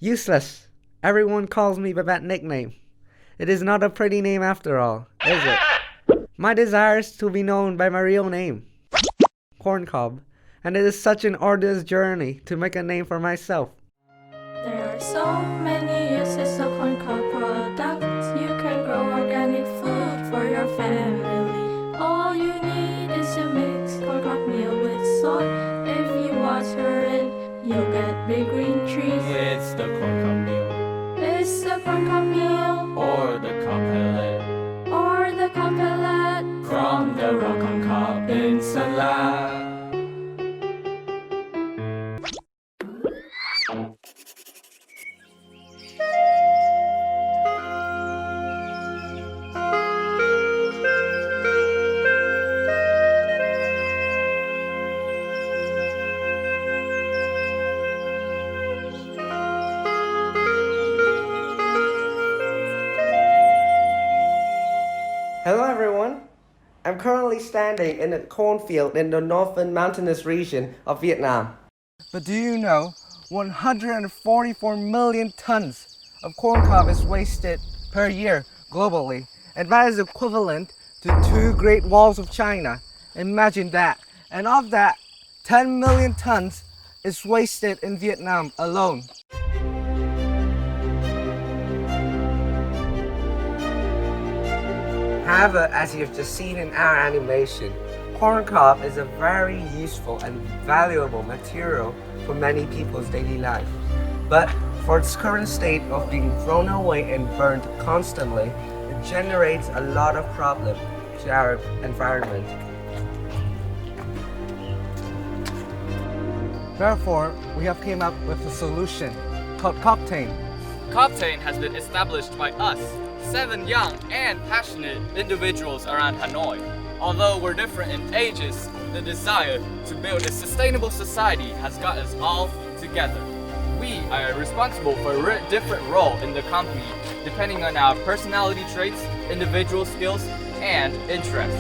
Useless. Everyone calls me by that nickname. It is not a pretty name after all, is it? My desire is to be known by my real name, Corncob, and it is such an arduous journey to make a name for myself. There are so many uses of corncob products. You can grow organic food for your family. All you need is to mix corncob meal with soil. If you water it, you'll get big green trees. It's the corncob meal, It's the corncob meal, or the cob pellet, or the cob pellet from the raw corn cob in salad. Hello everyone. I'm currently standing in a cornfield in the northern mountainous region of Vietnam. But do you know 144 million tons of corn cob is wasted per year globally, and that is equivalent to 2 Great Walls of China. Imagine that. And of that, 10 million tons is wasted in Vietnam alone. However, as you've just seen in our animation, corn cob is a very useful and valuable material for many people's daily life. But for its current state of being thrown away and burned constantly, it generates a lot of problems to our environment. Therefore, we have came up with a solution called COBTAIN. COBTAIN has been established by us, 7 young and passionate individuals around Hanoi. Although we're different in ages, the desire to build a sustainable society has got us all together. We are responsible for a different role in the company depending on our personality traits, individual skills, and interests.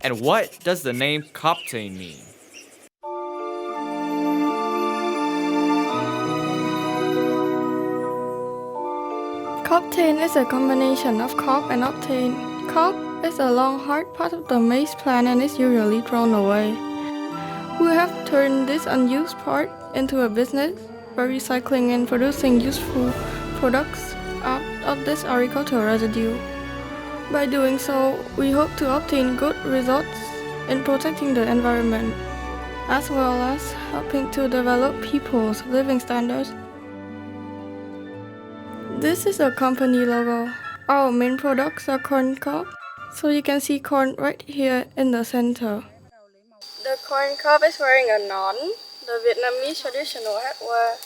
And what does the name COBTAIN mean? COBTAIN is a combination of cob and octane. Cob is a long hard part of the maize plant and is usually thrown away. We have turned this unused part into a business by recycling and producing useful products out of this agricultural residue. By doing so, we hope to obtain good results in protecting the environment, as well as helping to develop people's living standards. This is a company logo. Our main products are corn cob, so you can see corn right here in the center. The corn cob is wearing a nón, the Vietnamese traditional headwear,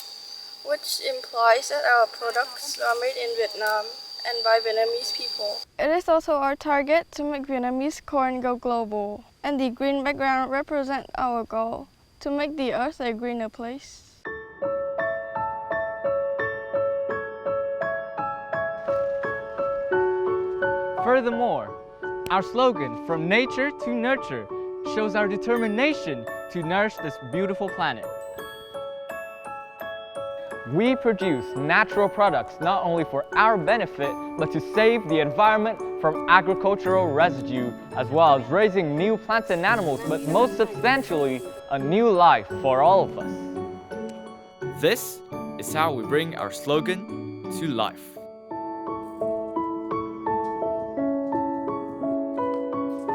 which implies that our products are made in Vietnam and by Vietnamese people. It is also our target to make Vietnamese corn go global, and the green background represents our goal to make the earth a greener place. Furthermore, our slogan, "From nature to nurture," shows our determination to nourish this beautiful planet. We produce natural products not only for our benefit, but to save the environment from agricultural residue, as well as raising new plants and animals, but most substantially, a new life for all of us. This is how we bring our slogan to life.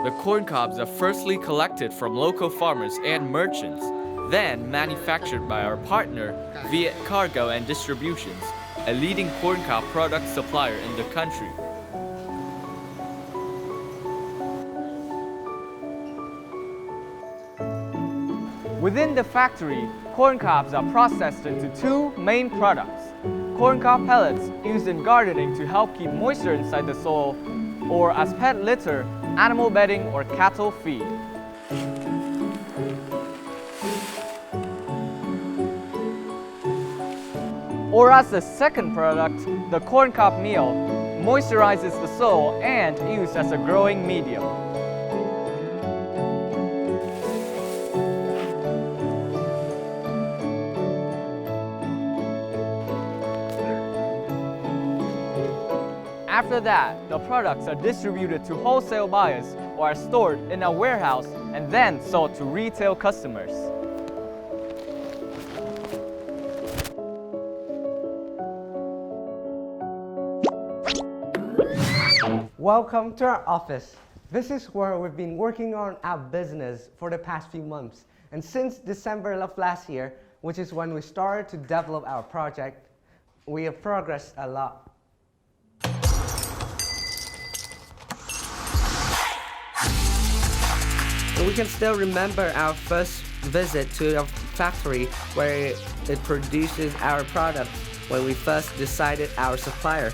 The corn cobs are firstly collected from local farmers and merchants, then manufactured by our partner, Viet Cargo and Distributions, a leading corn cob product supplier in the country. Within the factory, corn cobs are processed into 2 main products, corn cob pellets used in gardening to help keep moisture inside the soil, or as pet litter, animal bedding, or cattle feed. Or as the second product, the corn cob meal moisturizes the soil and used as a growing medium. After that, the products are distributed to wholesale buyers or are stored in a warehouse and then sold to retail customers. Welcome to our office. This is where we've been working on our business for the past few months. And since December of last year, which is when we started to develop our project, we have progressed a lot. We can still remember our first visit to a factory where it produces our products when we first decided our supplier.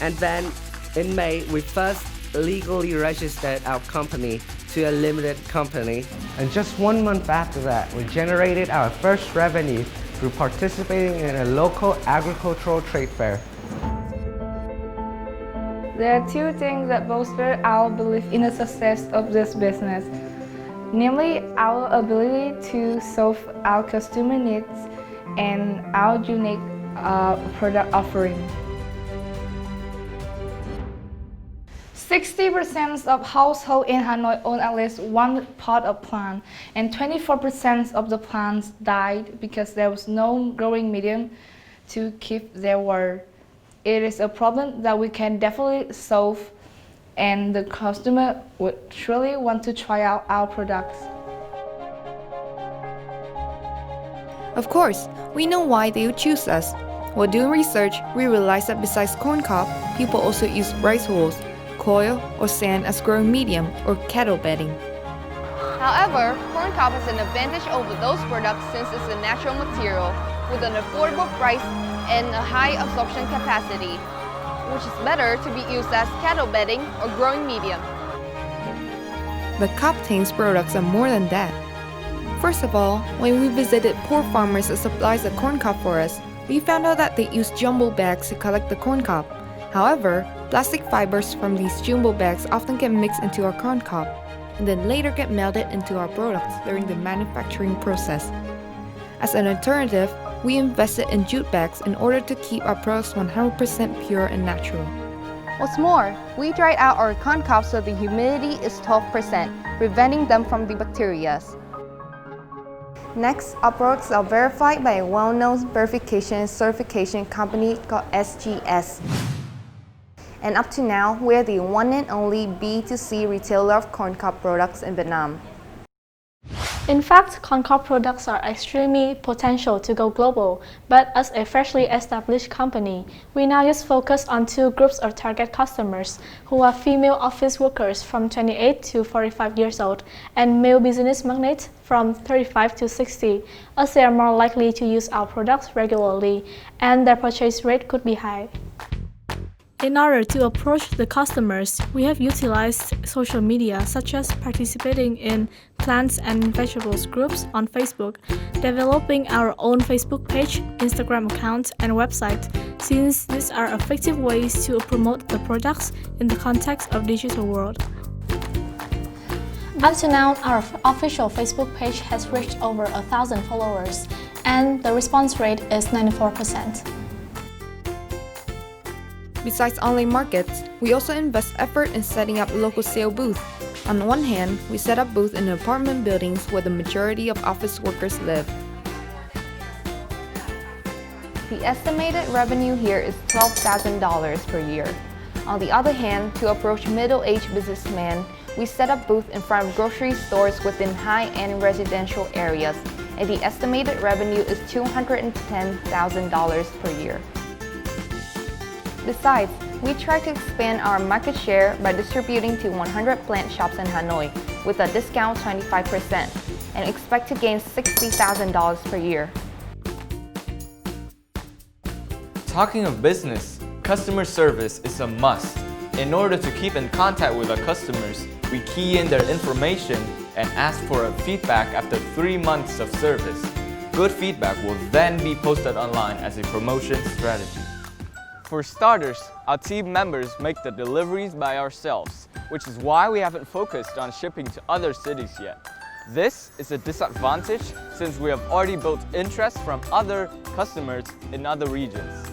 And then in May, we first legally registered our company to a limited company. And just 1 month after that, we generated our first revenue through participating in a local agricultural trade fair. There are two things that bolster our belief in the success of this business, namely our ability to solve our customer needs and our unique product offering. 60% of households in Hanoi own at least one pot of plant, and 24% of the plants died because there was no growing medium to keep their water. It is a problem that we can definitely solve, and the customer would truly want to try out our products. Of course, we know why they would choose us. While doing research, we realized that besides corn cob, people also use rice hulls, coil, or sand as growing medium or cattle bedding. However, corn cob has an advantage over those products since it's a natural material with an affordable price and a high absorption capacity, which is better to be used as cattle bedding or growing medium. But COBTAIN's products are more than that. First of all, when we visited poor farmers that supplies the corn cob for us, we found out that they use jumbo bags to collect the corn cob. However, plastic fibers from these jumbo bags often get mixed into our corn cob and then later get melted into our products during the manufacturing process. As an alternative, we invested in jute bags in order to keep our products 100% pure and natural. What's more, we dried out our corn cob so the humidity is 12%, preventing them from the bacteria. Next, our products are verified by a well-known verification and certification company called SGS. And up to now, we're the one and only B2C retailer of corn cob products in Vietnam. In fact, corn cob products are extremely potential to go global, but as a freshly established company, we now just focus on two groups of target customers who are female office workers from 28 to 45 years old and male business magnates from 35 to 60, as they are more likely to use our products regularly and their purchase rate could be high. In order to approach the customers, we have utilized social media such as participating in plants and vegetables groups on Facebook, developing our own Facebook page, Instagram account, and website, since these are effective ways to promote the products in the context of digital world. Up to now, our official Facebook page has reached over 1,000 followers, and the response rate is 94%. Besides online markets, we also invest effort in setting up local sale booths. On one hand, we set up booths in apartment buildings where the majority of office workers live. The estimated revenue here is $12,000 per year. On the other hand, to approach middle-aged businessmen, we set up booths in front of grocery stores within high-end residential areas, and the estimated revenue is $210,000 per year. Besides, we try to expand our market share by distributing to 100 plant shops in Hanoi with a discount of 25% and expect to gain $60,000 per year. Talking of business, customer service is a must. In order to keep in contact with our customers, we key in their information and ask for a feedback after 3 months of service. Good feedback will then be posted online as a promotion strategy. For starters, our team members make the deliveries by ourselves, which is why we haven't focused on shipping to other cities yet. This is a disadvantage since we have already built interest from other customers in other regions.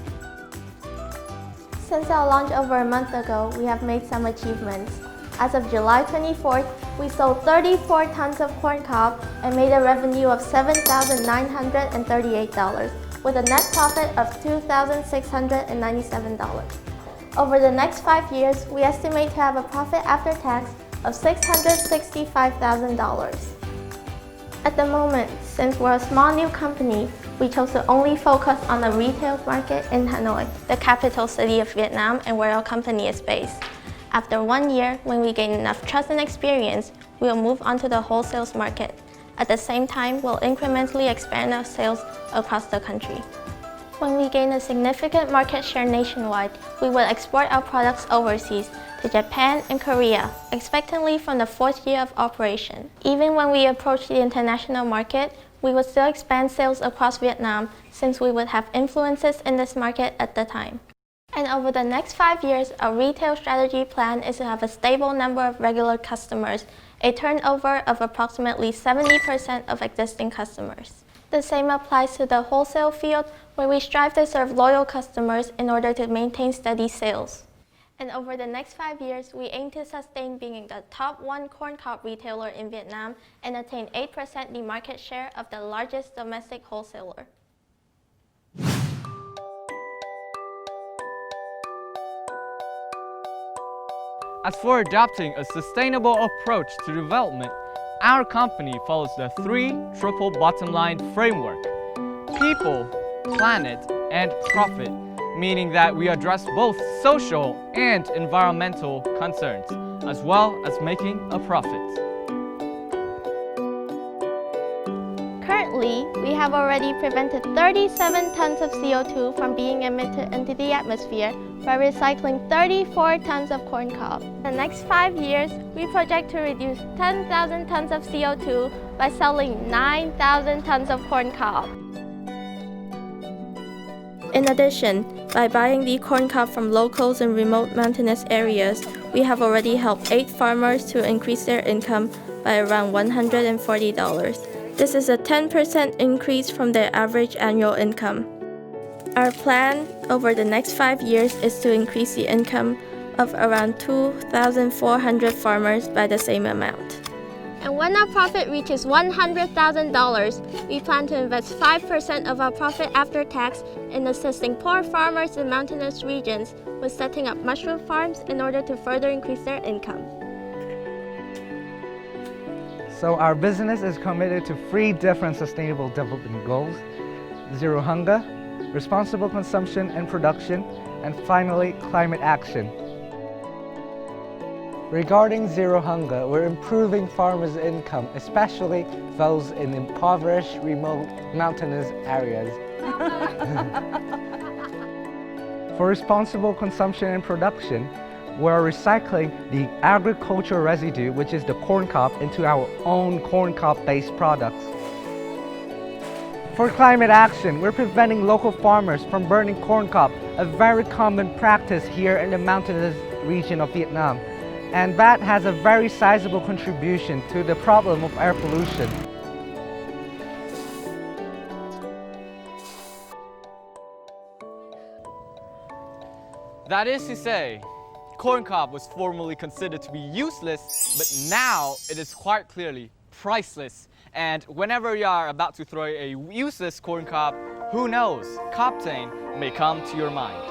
Since our launch over a month ago, we have made some achievements. As of July 24th, we sold 34 tons of corn cob and made a revenue of $7,938 with a net profit of $2,697. Over the next 5 years, we estimate to have a profit after tax of $665,000. At the moment, since we're a small new company, we chose to only focus on the retail market in Hanoi, the capital city of Vietnam and where our company is based. After 1 year, when we gain enough trust and experience, we will move on to the wholesale market. At the same time, we'll incrementally expand our sales across the country. When we gain a significant market share nationwide, we will export our products overseas to Japan and Korea, expectantly from the 4th year of operation. Even when we approach the international market, we would still expand sales across Vietnam since we would have influences in this market at the time. And over the next 5 years, our retail strategy plan is to have a stable number of regular customers, a turnover of approximately 70% of existing customers. The same applies to the wholesale field, where we strive to serve loyal customers in order to maintain steady sales. And over the next 5 years, we aim to sustain being the top 1 corn cob retailer in Vietnam and attain 8% the market share of the largest domestic wholesaler. As for adopting a sustainable approach to development, our company follows the 3 triple bottom line framework: people, planet, and profit, meaning that we address both social and environmental concerns, as well as making a profit. Currently, we have already prevented 37 tons of CO2 from being emitted into the atmosphere by recycling 34 tons of corn cob. In the next 5 years, we project to reduce 10,000 tons of CO2 by selling 9,000 tons of corn cob. In addition, by buying the corn cob from locals in remote mountainous areas, we have already helped 8 farmers to increase their income by around $140. This is a 10% increase from their average annual income. Our plan over the next 5 years is to increase the income of around 2,400 farmers by the same amount. And when our profit reaches $100,000, we plan to invest 5% of our profit after tax in assisting poor farmers in mountainous regions with setting up mushroom farms in order to further increase their income. So our business is committed to 3 different sustainable development goals: zero hunger, responsible consumption and production, and finally, climate action. Regarding zero hunger, we're improving farmers' income, especially those in impoverished, remote, mountainous areas. For responsible consumption and production, we're recycling the agricultural residue, which is the corn cob, into our own corn cob-based products. For climate action, we're preventing local farmers from burning corn cob, a very common practice here in the mountainous region of Vietnam. And that has a very sizable contribution to the problem of air pollution. That is to say, corn cob was formerly considered to be useless, but now it is quite clearly priceless. And whenever you are about to throw a useless corn cob, who knows, COBTAIN may come to your mind.